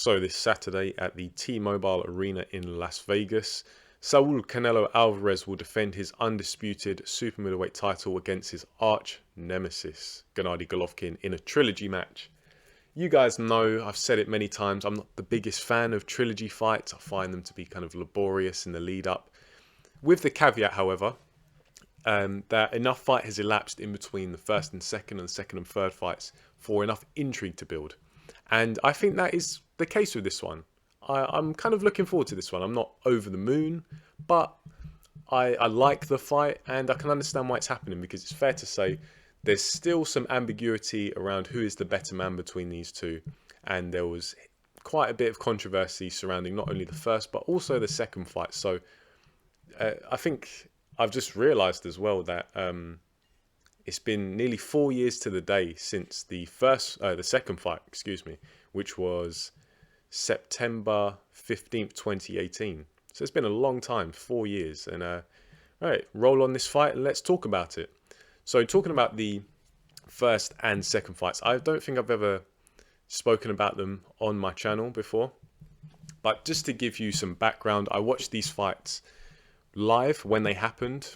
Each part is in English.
So this Saturday at the T-Mobile Arena in Las Vegas, Saul Canelo Alvarez will defend his undisputed super middleweight title against his arch-nemesis, Gennadiy Golovkin, in a trilogy match. You guys know, I've said it many times, I'm not the biggest fan of trilogy fights. I find them to be kind of laborious in the lead up. With the caveat, however, that enough fight has elapsed in between the first and second and third fights for enough intrigue to build. And I think that is the case with this one. I'm kind of looking forward to this one. I'm not over the moon, but I like the fight and I can understand why it's happening, because it's fair to say there's still some ambiguity around who is the better man between these two. And there was quite a bit of controversy surrounding not only the first, but also the second fight. So I think I've just realised as well that it's been nearly 4 years to the day since the second fight, which was September 15th, 2018. So it's been a long time, 4 years. And all right, roll on this fight and let's talk about it. So talking about the first and second fights, I don't think I've ever spoken about them on my channel before. But just to give you some background, I watched these fights live when they happened,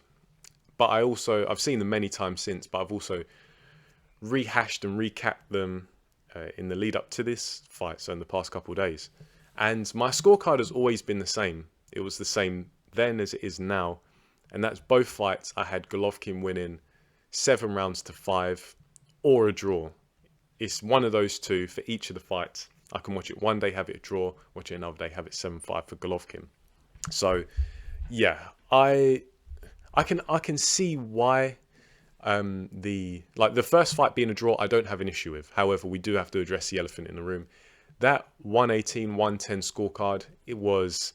but I've seen them many times since, but I've also rehashed and recapped them in the lead up to this fight, so in the past couple of days. And my scorecard has always been the same. It was the same then as it is now, and that's both fights I had Golovkin winning 7 rounds to 5 or a draw. It's one of those two for each of the fights. I can watch it one day, have it a draw, watch it another day, have it 7-5 for Golovkin. So yeah, I can see why the first fight being a draw I don't have an issue with. However, we do have to address the elephant in the room. That 118-110 scorecard, it was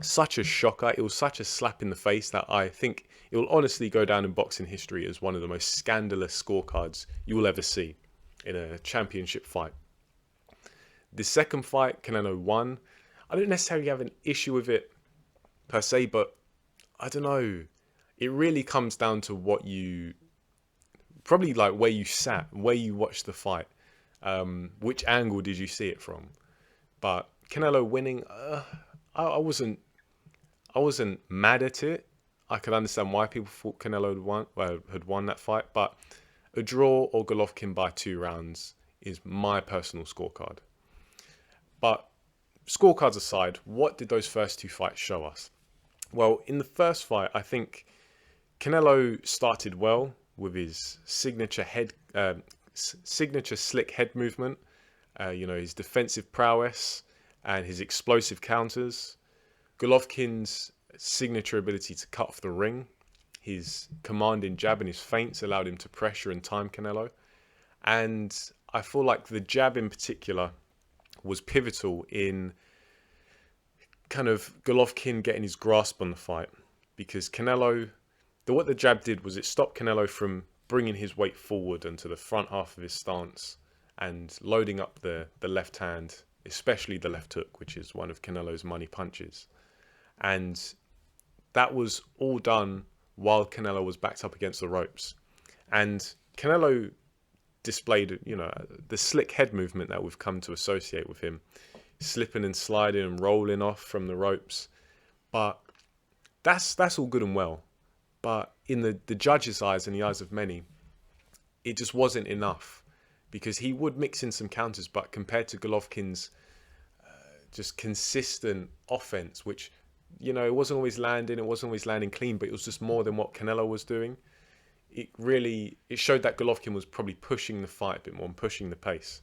such a shocker. It was such a slap in the face that I think it will honestly go down in boxing history as one of the most scandalous scorecards you will ever see in a championship fight. The second fight, Canelo won. I don't necessarily have an issue with it per se, but I don't know. It really comes down to what you probably like, where you sat, where you watched the fight, which angle did you see it from. But Canelo winning, I wasn't mad at it. I could understand why people thought Canelo had won that fight, but a draw or Golovkin by 2 rounds is my personal scorecard. But scorecards aside, what did those first 2 fights show us? Well, in the first fight, I think Canelo started well with his signature slick head movement, his defensive prowess and his explosive counters. Golovkin's signature ability to cut off the ring, his commanding jab and his feints allowed him to pressure and time Canelo. And I feel like the jab in particular was pivotal in kind of Golovkin getting his grasp on the fight, because Canelo, what the jab did was it stopped Canelo from bringing his weight forward into the front half of his stance and loading up the left hand, especially the left hook, which is one of Canelo's money punches. And that was all done while Canelo was backed up against the ropes. And Canelo displayed, the slick head movement that we've come to associate with him, slipping and sliding and rolling off from the ropes. But that's all good and well. But in the judge's eyes and the eyes of many, it just wasn't enough, because he would mix in some counters, but compared to Golovkin's just consistent offense, which, it wasn't always landing clean, but it was just more than what Canelo was doing. It showed that Golovkin was probably pushing the fight a bit more and pushing the pace.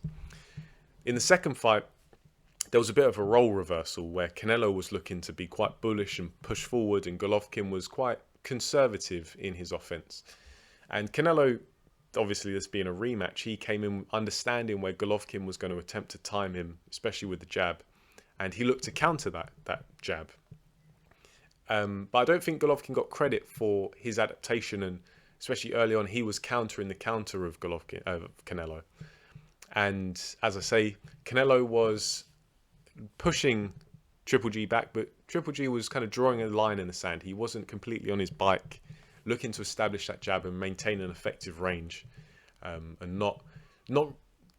In the second fight, there was a bit of a role reversal where Canelo was looking to be quite bullish and push forward, and Golovkin was quite conservative in his offense. And Canelo, obviously this being a rematch, he came in understanding where Golovkin was going to attempt to time him, especially with the jab, and he looked to counter that jab. But I don't think Golovkin got credit for his adaptation, and especially early on, he was countering the counter of Canelo. And as I say, Canelo was pushing Triple G back, but Triple G was kind of drawing a line in the sand. He wasn't completely on his bike, looking to establish that jab and maintain an effective range, and not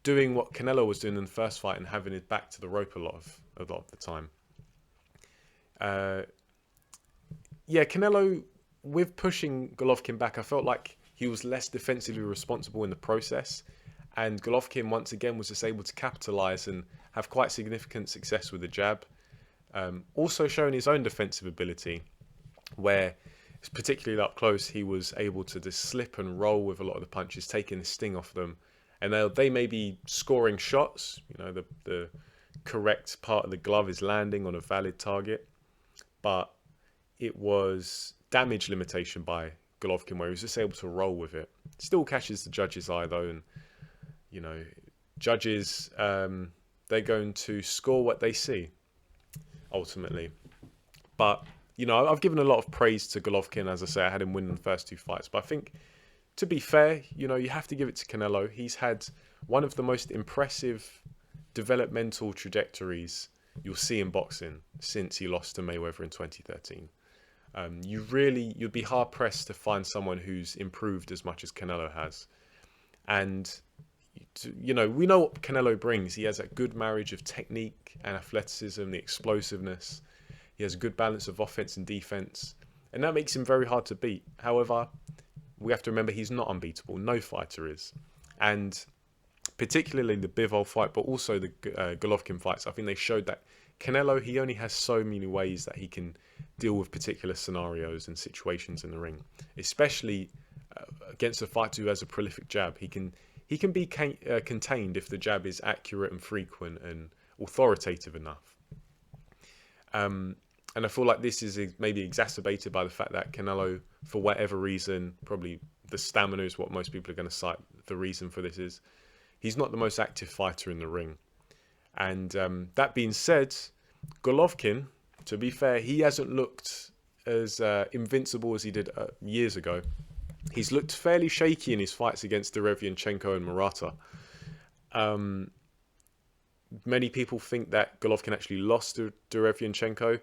doing what Canelo was doing in the first fight and having his back to the rope a lot of the time. Yeah, Canelo, with pushing Golovkin back, I felt like he was less defensively responsible in the process, and Golovkin once again was just able to capitalize and have quite significant success with the jab. Also showing his own defensive ability, where particularly up close he was able to just slip and roll with a lot of the punches, taking the sting off them, and they may be scoring shots, you know, the correct part of the glove is landing on a valid target, but it was damage limitation by Golovkin where he was just able to roll with it. Still catches the judge's eye though, and you know, judges, they're going to score what they see ultimately. But you know, I've given a lot of praise to Golovkin. As I say, I had him win the first 2 fights, but I think, to be fair, you know, you have to give it to Canelo. He's had one of the most impressive developmental trajectories you'll see in boxing since he lost to Mayweather in 2013. You'd be hard pressed to find someone who's improved as much as Canelo has. And you know, we know what Canelo brings. He has a good marriage of technique and athleticism, the explosiveness. He has a good balance of offense and defense, and that makes him very hard to beat. However, we have to remember he's not unbeatable. No fighter is. And particularly the Bivol fight, but also the Golovkin fights, I think they showed that Canelo, he only has so many ways that he can deal with particular scenarios and situations in the ring, especially against a fighter who has a prolific jab. He can be contained if the jab is accurate and frequent and authoritative enough. And I feel like this is maybe exacerbated by the fact that Canelo, for whatever reason, probably the stamina is what most people are going to cite the reason for this is, he's not the most active fighter in the ring. And that being said, Golovkin, to be fair, he hasn't looked as invincible as he did years ago. He's looked fairly shaky in his fights against Derevianchenko and Murata. Many people think that Golovkin actually lost to Derevianchenko.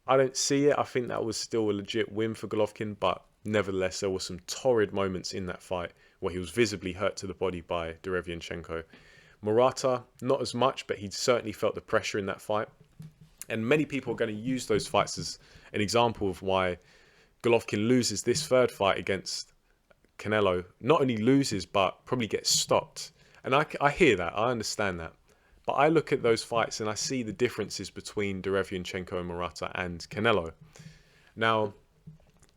I don't see it. I think that was still a legit win for Golovkin, but nevertheless, there were some torrid moments in that fight where he was visibly hurt to the body by Derevianchenko. Murata, not as much, but he certainly felt the pressure in that fight. And many people are going to use those fights as an example of why Golovkin loses this third fight against Canelo. Not only loses, but probably gets stopped. And I hear that. I understand that. But I look at those fights and I see the differences between Derevianchenko and Murata and Canelo. Now,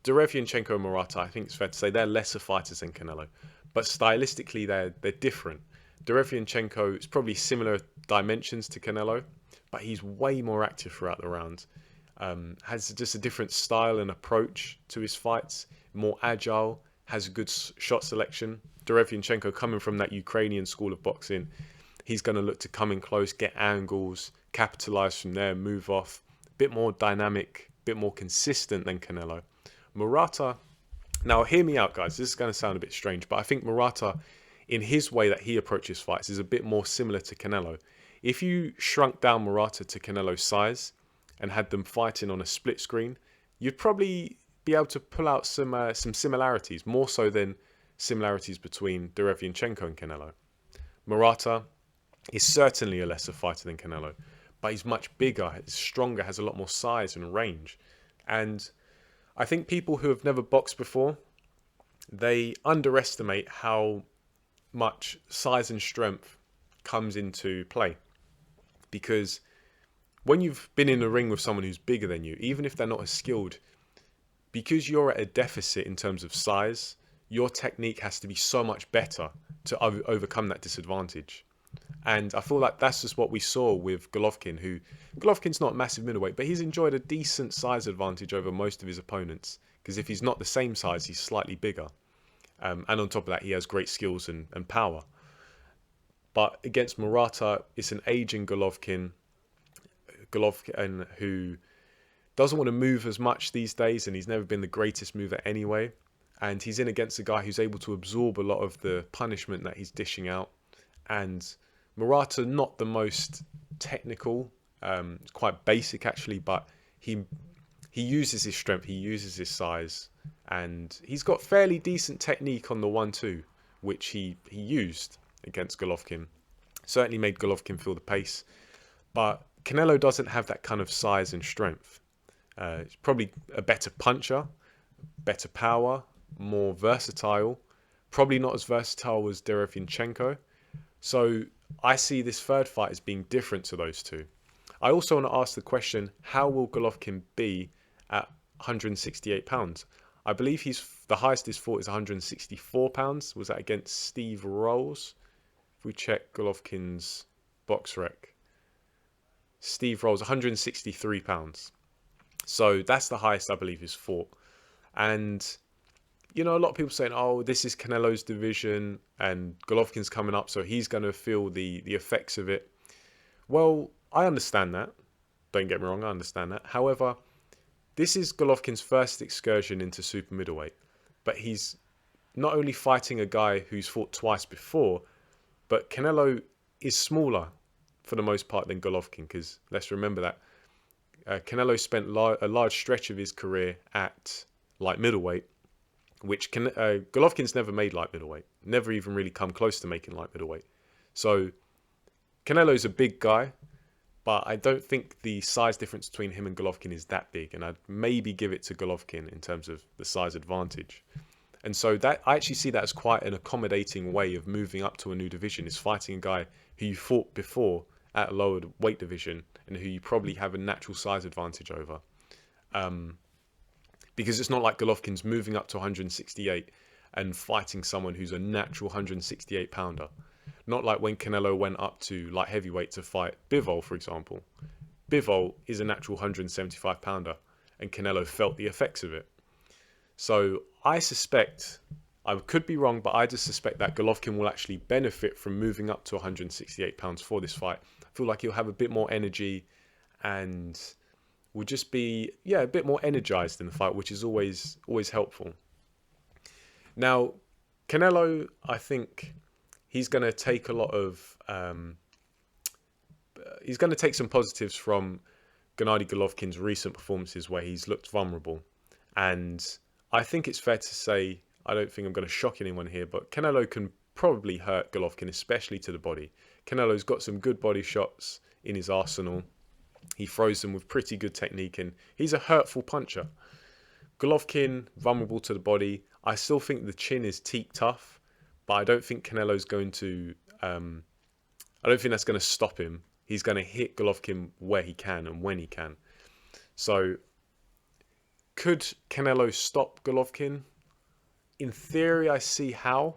Derevianchenko and Murata, I think it's fair to say they're lesser fighters than Canelo. But stylistically, they're different. Derevianchenko is probably similar dimensions to Canelo, but he's way more active throughout the round. Has just a different style and approach to his fights. More agile, has good shot selection. Derevianchenko, coming from that Ukrainian school of boxing, he's going to look to come in close, get angles, capitalize from there, move off. A bit more dynamic, a bit more consistent than Canelo. Murata, now hear me out, guys. This is going to sound a bit strange, but I think Murata, in his way that he approaches fights, is a bit more similar to Canelo. If you shrunk down Murata to Canelo's size and had them fighting on a split screen, you'd probably be able to pull out some similarities, more so than similarities between Derevianchenko and Canelo. Murata is certainly a lesser fighter than Canelo, but he's much bigger, he's stronger, has a lot more size and range. And I think people who have never boxed before, they underestimate how much size and strength comes into play. Because when you've been in a ring with someone who's bigger than you, even if they're not as skilled, because you're at a deficit in terms of size, your technique has to be so much better to overcome that disadvantage. And I feel like that's just what we saw with Golovkin, Golovkin's not massive middleweight, but he's enjoyed a decent size advantage over most of his opponents. Because if he's not the same size, he's slightly bigger. And on top of that, he has great skills and power. But against Murata, it's an aging Golovkin who doesn't want to move as much these days, and he's never been the greatest mover anyway. And he's in against a guy who's able to absorb a lot of the punishment that he's dishing out. And Murata, not the most technical, quite basic actually, but he uses his strength, he uses his size, and he's got fairly decent technique on the 1-2, which he used against Golovkin. Certainly made Golovkin feel the pace. But Canelo doesn't have that kind of size and strength. He's probably a better puncher, better power, more versatile. Probably not as versatile as Derevinchenko. So I see this third fight as being different to those two. I also want to ask the question, how will Golovkin be at 168 pounds? I believe the highest he's fought is 164 pounds. Was that against Steve Rolls? If we check Golovkin's box rec. Steve Rolls, 163 pounds. So that's the highest I believe he's fought. And, you know, a lot of people saying, oh, this is Canelo's division and Golovkin's coming up, so he's going to feel the effects of it. Well, I understand that. Don't get me wrong, I understand that. However, this is Golovkin's first excursion into super middleweight. But he's not only fighting a guy who's fought twice before, but Canelo is smaller for the most part than Golovkin, because let's remember that Canelo spent a large stretch of his career at light middleweight, which Golovkin's never made light middleweight, never even really come close to making light middleweight. So Canelo's a big guy, but I don't think the size difference between him and Golovkin is that big, and I'd maybe give it to Golovkin in terms of the size advantage. And so that I actually see that as quite an accommodating way of moving up to a new division, is fighting a guy who you fought before at a lower weight division and who you probably have a natural size advantage over. Because it's not like Golovkin's moving up to 168 and fighting someone who's a natural 168 pounder. Not like when Canelo went up to light heavyweight to fight Bivol, for example. Bivol is a natural 175 pounder and Canelo felt the effects of it. So I suspect, I could be wrong, but I just suspect that Golovkin will actually benefit from moving up to 168 pounds for this fight. I feel like he'll have a bit more energy and will just be, a bit more energized in the fight, which is always helpful. Now, Canelo, I think he's going to take a lot of, he's going to take some positives from Gennadiy Golovkin's recent performances where he's looked vulnerable. And I think it's fair to say, I don't think I'm going to shock anyone here, but Canelo can probably hurt Golovkin, especially to the body. Canelo's got some good body shots in his arsenal. He throws them with pretty good technique, and he's a hurtful puncher. Golovkin, vulnerable to the body. I still think the chin is teak tough, but I don't think Canelo's going to... I don't think that's going to stop him. He's going to hit Golovkin where he can and when he can. So, could Canelo stop Golovkin? In theory, I see how.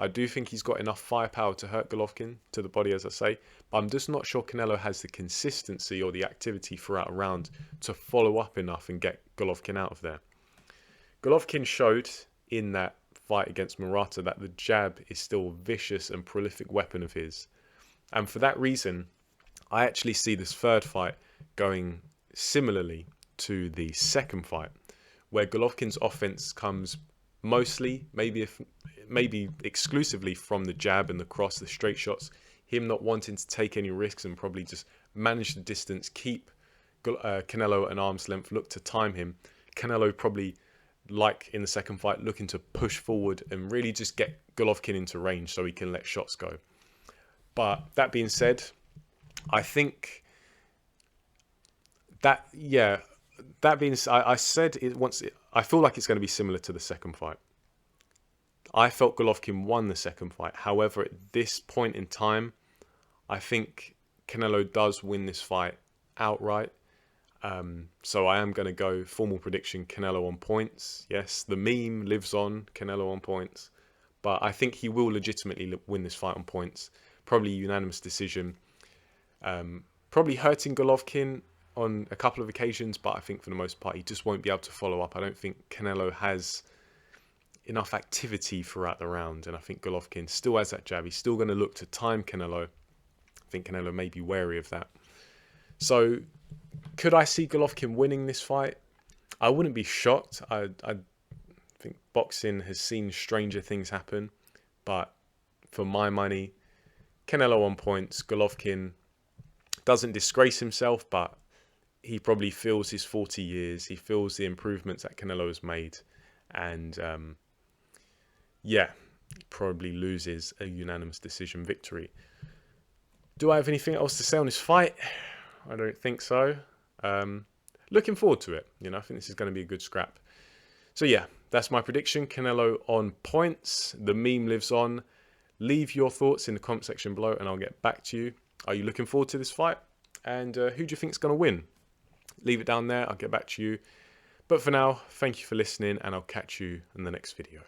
I do think he's got enough firepower to hurt Golovkin to the body, as I say. But I'm just not sure Canelo has the consistency or the activity throughout a round to follow up enough and get Golovkin out of there. Golovkin showed in that fight against Murata that the jab is still a vicious and prolific weapon of his. And for that reason, I actually see this third fight going similarly to the second fight, where Golovkin's offense comes mostly, maybe exclusively from the jab and the cross, the straight shots, him not wanting to take any risks and probably just manage the distance, keep Canelo at an arm's length, look to time him. Canelo probably, like in the second fight, looking to push forward and really just get Golovkin into range so he can let shots go. But that being said, I think that, I said it once. I feel like it's going to be similar to the second fight. I felt Golovkin won the second fight. However, at this point in time, I think Canelo does win this fight outright. So I am going to go formal prediction, Canelo on points. Yes, the meme lives on, Canelo on points. But I think he will legitimately win this fight on points. Probably unanimous decision. Probably hurting Golovkin on a couple of occasions, but I think for the most part he just won't be able to follow up. I don't think Canelo has enough activity throughout the round, and I think Golovkin still has that jab. He's still going to look to time Canelo. I think Canelo may be wary of that. So could I see Golovkin winning this fight? I wouldn't be shocked. I think boxing has seen stranger things happen, but for my money, Canelo on points. Golovkin doesn't disgrace himself, but he probably feels his 40 years. He feels the improvements that Canelo has made. And probably loses a unanimous decision victory. Do I have anything else to say on this fight? I don't think so. Looking forward to it. You know, I think this is going to be a good scrap. So yeah, that's my prediction. Canelo on points. The meme lives on. Leave your thoughts in the comment section below and I'll get back to you. Are you looking forward to this fight? And who do you think is going to win? Leave it down there. I'll get back to you. But for now, thank you for listening and I'll catch you in the next video.